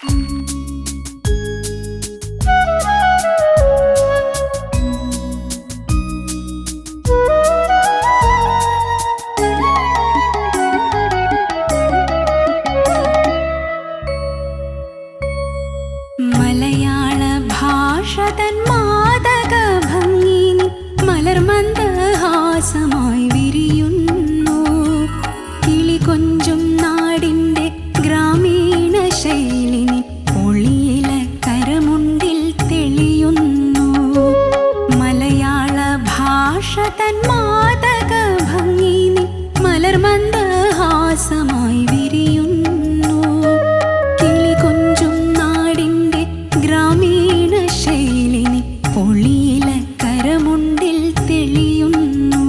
മലയാള ഭാഷ തൻ മാദക ഭംഗി മലർമന്ദഹാസമായി വിരിയുന്നു. കിളി കൊഞ്ചും നാടിൻ്റെ ഗ്രാമീണ ശൈലിനി ഒളിയില കരമുണ്ടിൽ തെളിയുന്നു. മലയാള ഭാഷ തൻ മാദക ഭംഗി മലർമന്ദഹാസമായി വിരിയുന്നു. ഗ്രാമീണ ശൈലിനി പൊളിയില കരമുണ്ടിൽ തെളിയുന്നു.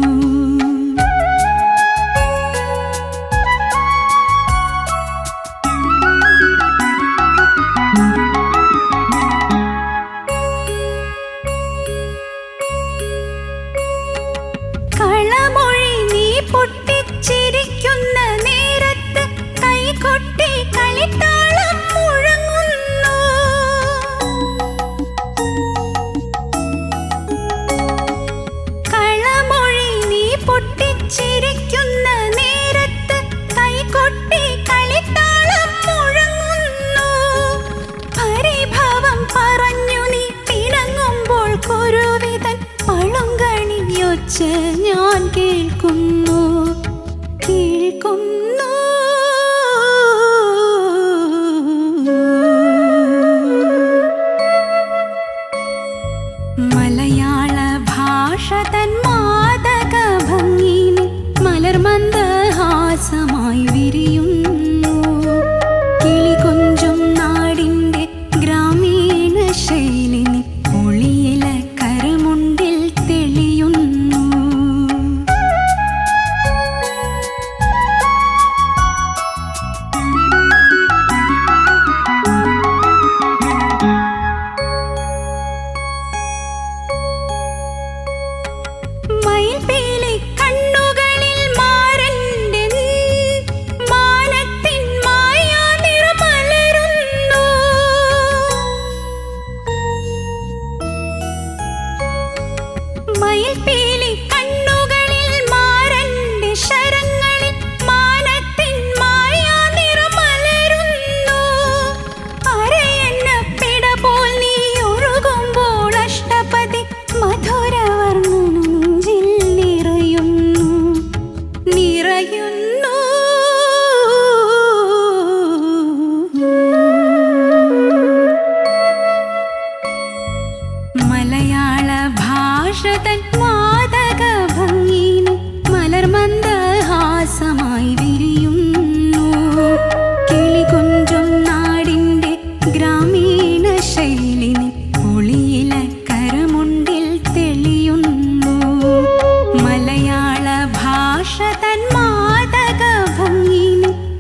കളമൊഴി നീ പൊട്ടിച്ചിരിക്കുന്ന നേരത്ത് കൈകൊട്ടി കളിത്താളം മുഴങ്ങുന്നു. പൊട്ടിച്ചിരിക്കുന്ന നേരത്ത് കൈകൊട്ടി കളിത്താളം മുഴങ്ങുന്നു. പരിഭവം പറഞ്ഞു നീ പിണങ്ങുമ്പോൾ കുരുവിതൻ പളുങ്കണിയൊച്ച ഞാൻ കേൾക്കുന്നു. മലയാള ഭാഷ തൻ മാദക ഭംഗി മലർമന്ദഹാസമായി വിരിയുന്നു. കിളി കൊഞ്ചും നാടിൻ്റെ ഗ്രാമീണ ശൈലിനി ഒളിയില കരമുണ്ടിൽ തെളിയുന്നു. മയിൽപീലി കണ്ണുകളിൽ മാരന്റെ മാനത്തിൻ മായാനിറമലരുന്നു. മയിൽപീലി കണ്ണുകളിൽ മാരന്റെ ശരങ്ങളിൽ മാനത്തിൻ മായാനിറമലരുന്നു. അരയന്ന പിട പോൽ നീ ഒഴുകുമ്പോൾ അഷ്ടപതി മധുരവർണ്ണനും നിറയുന്നു. മലയാള ഭാഷ തൻ മാദക ഭംഗി മലർമന്ദഹാസമായി വിരിയുന്നു. കിളി കൊഞ്ചും നാടിൻ്റെ ഗ്രാമീണ ശൈലിനി ഒളിയില കരമുണ്ടിൽ തെളിയുന്നു. മലയാള ഭാഷ തൻ മാദക ഭംഗി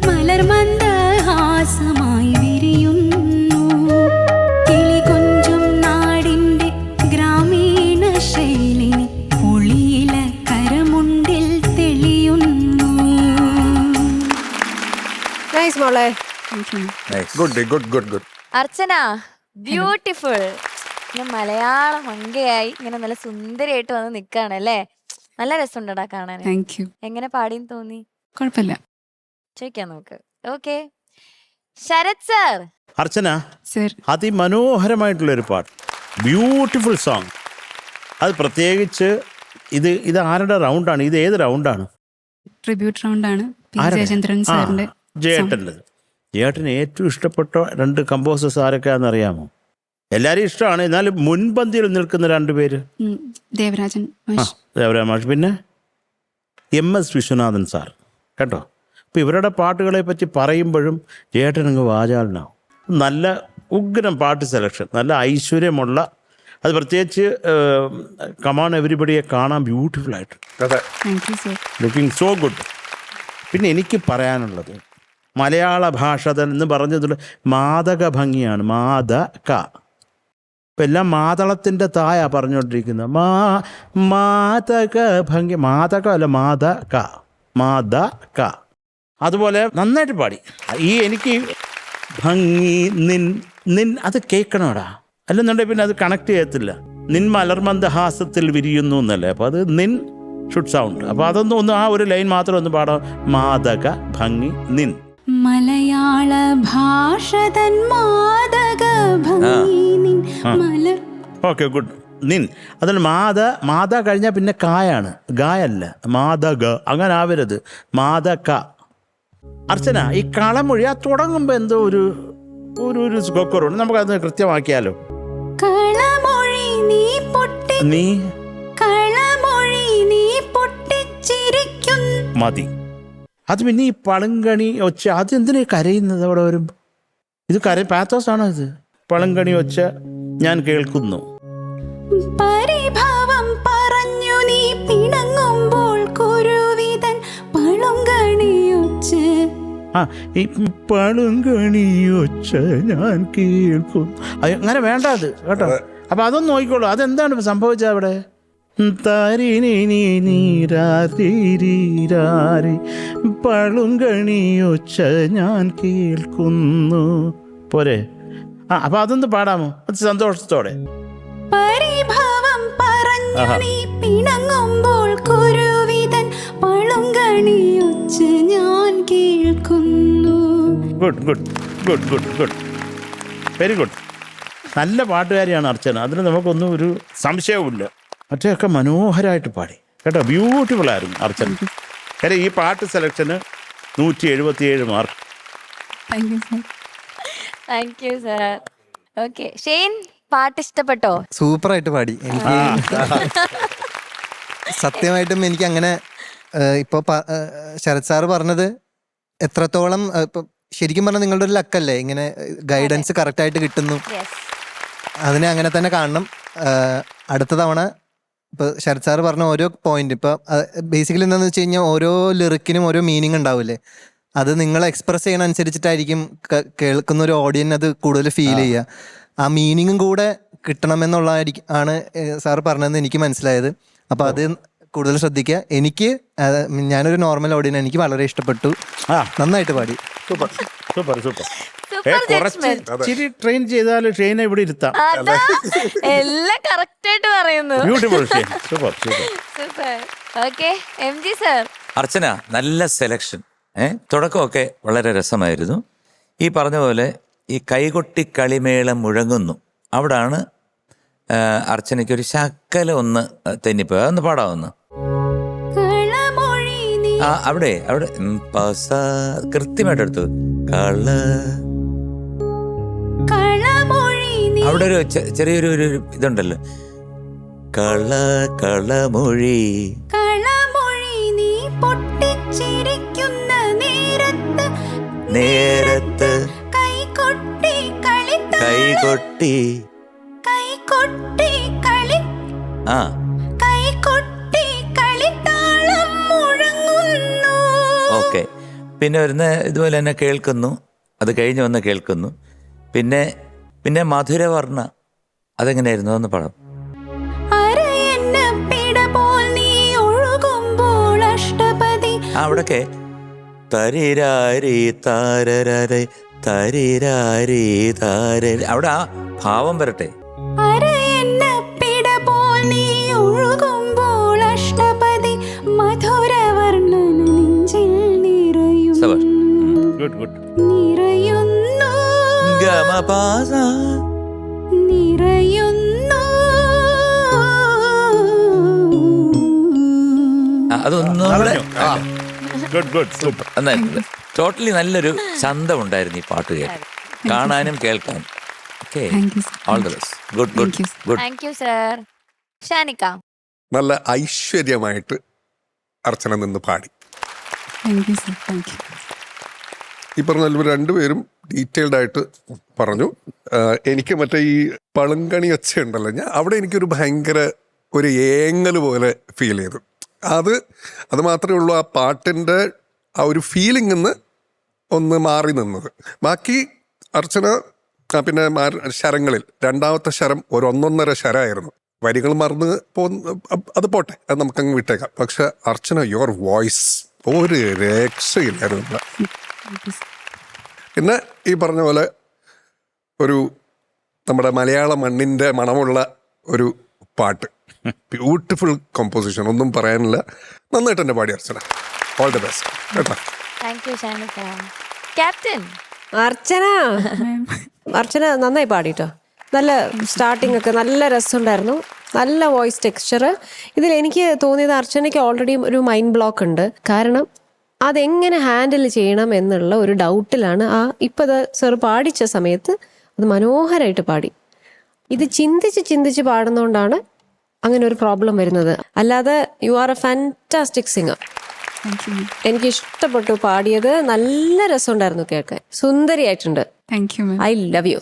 മലർമന്ദഹാസമായി വിരിയുന്നു. കിളി കൊഞ്ചും നാടിൻ്റെ ഗ്രാമീണ ശൈലിനി ഒളിയില കരമുണ്ടിൽ തെളിയുന്നു. മോളെ അർച്ചന ബ്യൂട്ടിഫുൾ. ഞാൻ മലയാള മങ്കയായി ഇങ്ങനെ നല്ല സുന്ദരിയായിട്ട് വന്ന് നിക്കാണല്ലേ. നല്ല രസമുണ്ടടാ കാണാൻ. എങ്ങനെ പാടിന്ന് തോന്നി? കുഴപ്പമില്ല, ചോദിക്കാം നമുക്ക്. Okay, Sarath sir. അർച്ചന, അതിമനോഹരമായിട്ടുള്ളൊരു പാട്ട്, ബ്യൂട്ടിഫുൾ സോങ്. അത് പ്രത്യേകിച്ച് ഇത് ആരുടെ റൗണ്ടാണ്? ഇത് ഏത് റൗണ്ടാണ്? ട്രിബ്യൂട്ട് റൗണ്ടാണ്. ജയേട്ടൻ്റെ. ജയേട്ടന് ഏറ്റവും ഇഷ്ടപ്പെട്ട 2 കമ്പോസേഴ്സ് ആരൊക്കെയാണെന്ന് അറിയാമോ? എല്ലാവരും ഇഷ്ടമാണ്, എന്നാലും മുൻപന്തിയിൽ നിൽക്കുന്ന 2 പേര് ദേവരാജൻ മാഷ്, പിന്നെ MS വിശ്വനാഥൻ സാർ. കേട്ടോ, അപ്പോൾ ഇവരുടെ പാട്ടുകളെ പറ്റി പറയുമ്പോഴും ജയേട്ടനങ്ങ് വാചാലനാവും. നല്ല ഉഗ്രം പാട്ട് സെലക്ഷൻ, നല്ല ഐശ്വര്യമുള്ള, അത് പ്രത്യേകിച്ച് കമാൺ എവരിബഡിയെ കാണാൻ ബ്യൂട്ടിഫുൾ ആയിട്ട്, ലുക്കിംഗ് സോ ഗുഡ്. പിന്നെ എനിക്ക് പറയാനുള്ളത്, മലയാള ഭാഷ എന്ന് പറഞ്ഞതിൽ മാദക ഭംഗിയാണ്. മാദക, ഇപ്പം എല്ലാം മാതളത്തിൻ്റെ തായ പറഞ്ഞുകൊണ്ടിരിക്കുന്നത്. മാദക ഭംഗി, മാദകമല്ല മാദക. അതുപോലെ നന്നായിട്ട് പാടി. എനിക്ക് ഭംഗി നിൻ നിൻ അത് കേൾക്കണോടാ, അല്ലെന്നുണ്ടെങ്കിൽ പിന്നെ അത് കണക്ട് ചെയ്യത്തില്ല. നിൻ മലർമന്ദഹാസത്തിൽ വിരിയുന്നു എന്നല്ലേ, അപ്പോൾ അത് നിൻ ഷുഡ് സൗണ്ട്. അപ്പോൾ അതൊന്നും ആ ഒരു ലൈൻ മാത്രം ഒന്ന് പാടാം. മാദക ഭംഗി നിൻ. മലയാള ഭാഷതൻ മാദക ഭംഗി നിൻ മലർ. Okay, good. നിൻ അതിൽ മാത കഴിഞ്ഞാൽ പിന്നെ കായാണ്, ഗായല്ല. മാദക അങ്ങനെ ആവരുത്, മാദക. അർച്ചന, ഈ കളമൊഴി ആ തുടങ്ങുമ്പോൾ എന്തോ ഒരു ഒരു സുഖക്കുറവുണ്ട്, നമുക്കത് കൃത്യമാക്കിയാലോ? കളമൊഴി നീ പൊട്ടി, നീ കളമൊഴി നീ പൊട്ടിച്ചിരിക്കുന്നു. മതി. അത് പിന്നെ ഈ പളുങ്കണി ഒച്ച, അതെന്തിനാ കരയുന്നത് അവിടെ വരുമ്പോൾ? ഇത് പാത്തോസാണോ ഇത്? പളുങ്കണി ഒച്ച ഞാൻ കേൾക്കുന്നു. പരിഭവം പറഞ്ഞു നീ പിണങ്ങുമ്പോൾ കുരുവിതൻ പളുങ്കണിയൊച്ച്. ഈ പളുങ്കണിയൊച്ച ഞാൻ കേൾക്കുന്നു. അങ്ങനെ വേണ്ട അത് കേട്ടോ. അപ്പൊ അതൊന്നും നോക്കിക്കോളൂ. അതെന്താണ് സംഭവിച്ചത് അവിടെ? പളുങ്കണിയൊച്ച ഞാൻ കേൾക്കുന്നു. പോരെ? അപ്പൊ അതൊന്ന് പാടാമോ സന്തോഷത്തോടെ? പരിഭവം പറഞ്ഞു നീ പിണങ്ങുമ്പോൾ കുരുവിതൻ പളുങ്കണിയൊച്ച് ഞാൻ കേൾക്കുന്നു. Good good good good good, very good. നല്ല പാട്ടുകാരിയാണ് അർച്ചന, അതിന് നമുക്കൊന്നും ഒരു സംശയവുമില്ല. മറ്റേയൊക്കെ മനോഹരമായിട്ട് പാടി കേട്ടോ, ബ്യൂട്ടിഫുൾ ആയിരുന്നു അർച്ചന. കാര്യം ഈ പാട്ട് സെലക്ഷന് 177 mark. Thank you sir. Okay, Shane, പാട്ട് ഇഷ്ടപ്പെട്ടോ? സൂപ്പറായിട്ട് പാടി. എനിക്ക് സത്യമായിട്ടും എനിക്ക് അങ്ങനെ ഇപ്പൊ ശരത് സാറ് പറഞ്ഞത് എത്രത്തോളം ഇപ്പൊ ശരിക്കും പറഞ്ഞാൽ നിങ്ങളുടെ ഒരു ലക്കല്ലേ, ഇങ്ങനെ ഗൈഡൻസ് കറക്റ്റായിട്ട് കിട്ടുന്നു. അതിനെ അങ്ങനെ തന്നെ കാണണം. അടുത്ത തവണ ഇപ്പൊ ശരത് സാറ് പറഞ്ഞ ഓരോ പോയിന്റ്, ഇപ്പൊ ബേസിക്കലി എന്താണെന്ന് വെച്ച് കഴിഞ്ഞാൽ ഓരോ ലിറിക്കിനും ഓരോ മീനിങ് ഉണ്ടാവില്ലേ, അത് നിങ്ങൾ എക്സ്പ്രസ് ചെയ്യണ അനുസരിച്ചിട്ടായിരിക്കും കേൾക്കുന്ന ഒരു ഓഡിയൻസ് അത് കൂടുതൽ ഫീൽ ചെയ്യുക. ആ മീനിങ്ങും കൂടെ കിട്ടണമെന്നുള്ള ആണ് സാറ് പറഞ്ഞതെന്ന് എനിക്ക് മനസ്സിലായത്. അപ്പൊ അത് കൂടുതൽ ശ്രദ്ധിക്കുക. എനിക്ക് ഞാനൊരു നോർമൽ ഓഡിയൻസ്, എനിക്ക് വളരെ ഇഷ്ടപ്പെട്ടു. നന്നായിട്ട് പാടി. Super super super. കുറച്ച് ട്രെയിൻ ചെയ്താൽ ഷെയ്നെ ഇവിടെ ഇരുത്താം. എല്ലാം കറക്റ്റ് ആയിട്ട് പറയുന്നു. Beautiful Shane, super super super. Okay, MG sir. Archana, നല്ല സെലക്ഷൻ. തുടക്കമൊക്കെ വളരെ രസമായിരുന്നു. ഈ പറഞ്ഞ പോലെ ഈ കൈകൊട്ടി കളിമേളം മുഴങ്ങുന്നു, അവിടാണ് അർച്ചനയ്ക്കൊരു ശക്കല ഒന്ന് തെന്നിപ്പോയി. അതൊന്ന് പാടാവുന്നു. അവിടെ അവിടെ കൃത്യമായിട്ട് എടുത്തു. അവിടെ ഒരു ചെറിയൊരു ഇതുണ്ടല്ലോ, കളമൊഴി. നേരത്ത് കൈകൊട്ടി ഓക്കെ. പിന്നെ വരുന്ന ഇതുപോലെ തന്നെ കേൾക്കുന്നു, അത് കഴിഞ്ഞ് വന്ന് കേൾക്കുന്നു. പിന്നെ പിന്നെ മധുരവർണ്ണ, അതെങ്ങനെയായിരുന്നു? ഒന്ന് പാടാം. അവിടൊക്കെ തരിരാരി താരരേ തരിരാരി താര, അവിടെ ആ ഭാവം വരട്ടെ. Good good. ഗമപാസ അതൊന്നുകൂടെ ടോട്ടലി നല്ലൊരു ചന്തമുണ്ടായിരുന്നു ഈ പാട്ട് കേൾക്കാൻ, കാണാനും കേൾക്കാനും. Okay, all the best. Good good good. Thank you sir. Shanika, നല്ല ഐശ്വര്യമായിട്ട് അർച്ചന നിന്ന് പാടി. ഈ പറഞ്ഞ രണ്ടുപേരും ഡീറ്റെയിൽഡ് ആയിട്ട് പറഞ്ഞു. എനിക്ക് മറ്റേ ഈ പളുങ്കണി ഒച്ച ഉണ്ടല്ലോ, ഞാൻ അവിടെ എനിക്കൊരു ഭയങ്കര ഒരു ഏങ്ങൽ പോലെ ഫീൽ ചെയ്തു. അത് മാത്രമേ ഉള്ളൂ ആ പാട്ടിൻ്റെ ആ ഒരു ഫീലിംഗ് ഒന്ന് മാറി നിന്നത്. ബാക്കി അർച്ചന പിന്നെ ശരങ്ങളിൽ രണ്ടാമത്തെ ശരം ഒരു 1.5 ശരമായിരുന്നു. വരികൾ മറന്ന് അത് പോട്ടെ, അത് നമുക്കങ്ങ് വിട്ടേക്കാം. പക്ഷെ അർച്ചന, യുവർ വോയിസ് ഒരു രക്ഷയില്ലായിരുന്നു. പിന്നെ ഈ പറഞ്ഞ പോലെ ഒരു നമ്മുടെ മലയാള മണ്ണിൻ്റെ മണമുള്ള ഒരു പാട്ട്, ബ്യൂട്ടിഫുൾ കോമ്പോസിഷൻ, ഒന്നും പറയാനില്ല. നന്നായിട്ട് തന്നെ പാടി അർച്ചന. ഓൾ ദി ബെസ്റ്റ് കേട്ടോ. Thank you Shanika. Captain Archana നന്നായി പാടിട്ടോ. നല്ല സ്റ്റാർട്ടിംഗ് ഒക്കെ നല്ല രസമുണ്ടായിരുന്നു, നല്ല വോയിസ് ടെക്സ്ചർ. ഇതിൽ എനിക്ക് തോന്നിയത് അർച്ചനയ്ക്ക് ഓൾറെഡി ഒരു മൈൻഡ് ബ്ലോക്ക് ഉണ്ട്. കാരണം അതെങ്ങനെ ഹാൻഡിൽ ചെയ്യണം എന്നുള്ള ഒരു ഡൗട്ടിലാണ് ഇപ്പം അത് സാർ പാടിച്ച സമയത്ത് അത് മനോഹരമായിട്ട് പാടി. ഇത് ചിന്തിച്ച് പാടുന്നതുകൊണ്ടാണ് അങ്ങനെ ഒരു പ്രോബ്ലം വരുന്നത്. അല്ലാതെ you are a fantastic singer. എനിക്ക് ഇഷ്ടപ്പെട്ടു പാടിയത്, നല്ല രസമുണ്ടായിരുന്നു കേൾക്കാൻ, സുന്ദരിയായിട്ടുണ്ട്. I love you.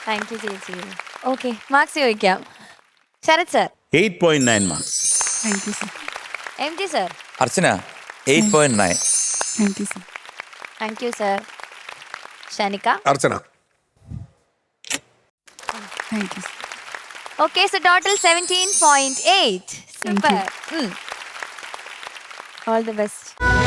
Thank you ചേച്ചി. ഓക്കെ, മാർക്സ് ചോദിക്കാം. Sarath sir 8.9 marks. M G sir. Archana 8.9. Thank you sir. Shanika. Archana okay, so total 17.8. Super. All the best.